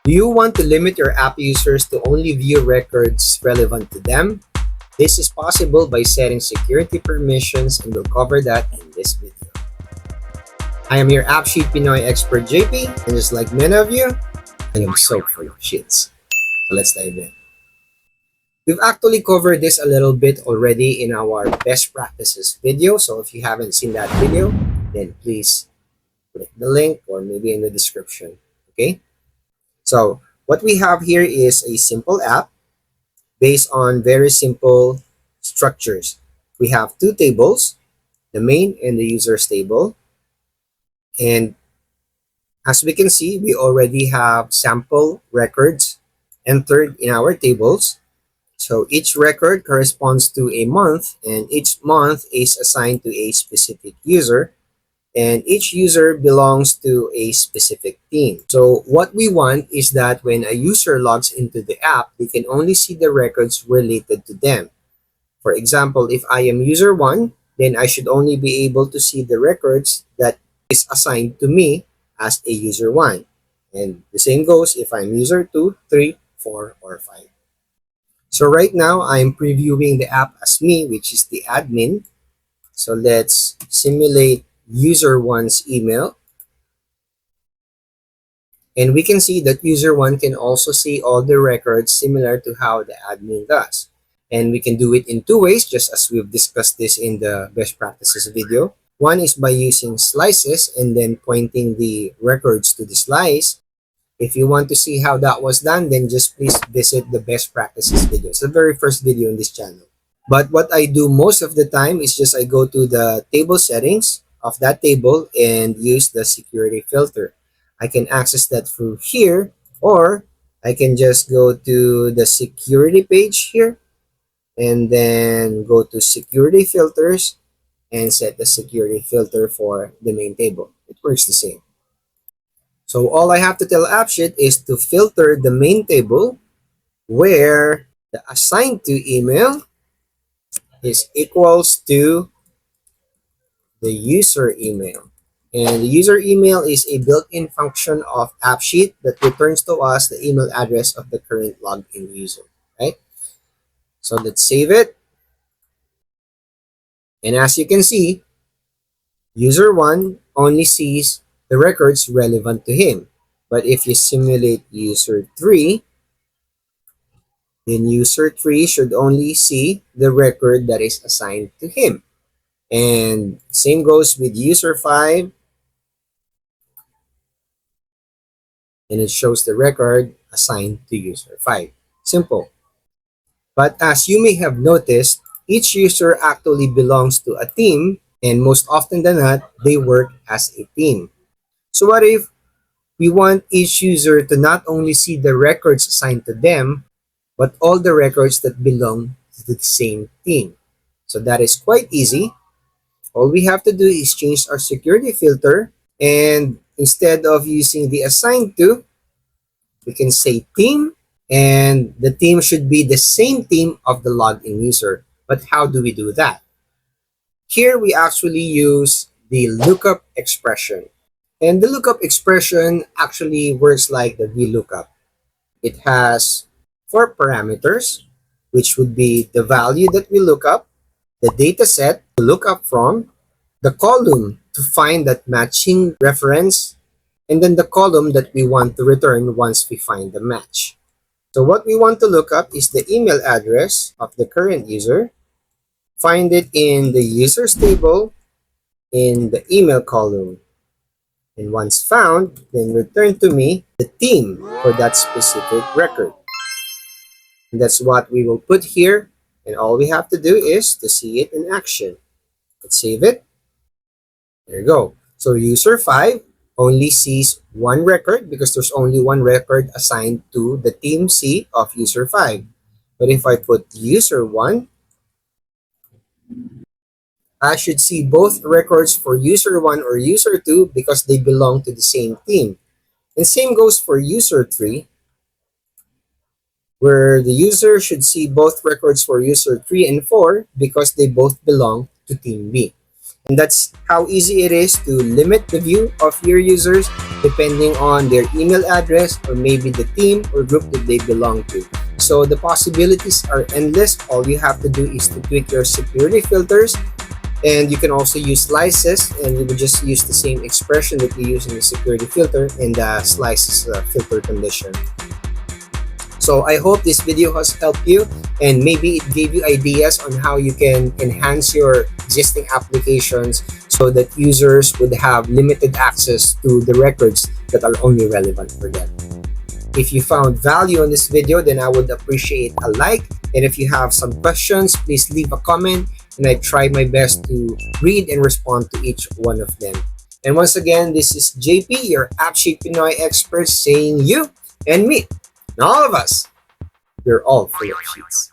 Do you want to limit your app users to only view records relevant to them? This is possible by setting security permissions, and we'll cover that in this video. I am your AppSheet Pinoy expert JP, and just like many of you, I am soaked full of sheets. So let's dive in. We've actually covered this a little bit already in our best practices video. So if you haven't seen that video, then please click the link or maybe in the description. Okay. So what we have here is a simple app based on very simple structures. We have two tables, the main and the users table. And as we can see, we already have sample records entered in our tables. So each record corresponds to a month, and each month is assigned to a specific user, and each user belongs to a specific team. So what we want is that when a user logs into the app, they can only see the records related to them. For example, if I am user 1, then I should only be able to see the records that is assigned to me as a user 1. And the same goes if I'm user 2, 3, 4, or 5. So right now, I'm previewing the app as me, which is the admin. So let's simulate user 1's email. And we can see that user 1 can also see all the records similar to how the admin does. And we can do it in two ways, just as we've discussed this in the best practices video. One is by using slices and then pointing the records to the slice. If you want to see how that was done, then just please visit the best practices video. It's the very first video in this channel. But what I do most of the time is just I go to the table settings of that table and use the security filter. I can access that through here, or I can just go to the security page here and then go to security filters and set the security filter for the main table. It works the same. So all I have to tell AppSheet is to filter the main table where the assigned to email is equals to the user email. And the user email is a built-in function of AppSheet that returns to us the email address of the current logged-in user, right? So let's save it. And as you can see, user 1 only sees the records relevant to him. But if you simulate user 3, then user 3 should only see the record that is assigned to him. And same goes with user 5. And it shows the record assigned to user 5. Simple. But as you may have noticed, each user actually belongs to a team, and most often than not, they work as a team. So what if we want each user to not only see the records assigned to them, but all the records that belong to the same team? So that is quite easy. All we have to do is change our security filter, and instead of using the assigned to, we can say team, and the team should be the same team of the login user. But how do we do that? Here we actually use the lookup expression. And the lookup expression actually works like the VLOOKUP. It has 4 parameters, which would be the value that we look up, the data set to look up from, the column to find that matching reference, and then the column that we want to return once we find the match. So what we want to look up is the email address of the current user, find it in the users table in the email column. And once found, then return to me the team for that specific record. And that's what we will put here. And all we have to do is to see it in action. Let's save it. There you go. So user 5 only sees one record because there's only one record assigned to the team C of user 5. But if I put user 1, I should see both records for user 1 or user 2 because they belong to the same team. And same goes for user 3, where the user should see both records for user 3 and 4 because they both belong to team B. And that's how easy it is to limit the view of your users depending on their email address or maybe the team or group that they belong to. So the possibilities are endless. All you have to do is to tweak your security filters, and you can also use slices, and you would just use the same expression that you use in the security filter in the slices filter condition. So I hope this video has helped you, and maybe it gave you ideas on how you can enhance your existing applications so that users would have limited access to the records that are only relevant for them. If you found value in this video, then I would appreciate a like. And if you have some questions, please leave a comment, and I try my best to read and respond to each one of them. And once again, this is JP, your AppSheet Pinoy expert, saying you and me and all of us, we're all full of sheets.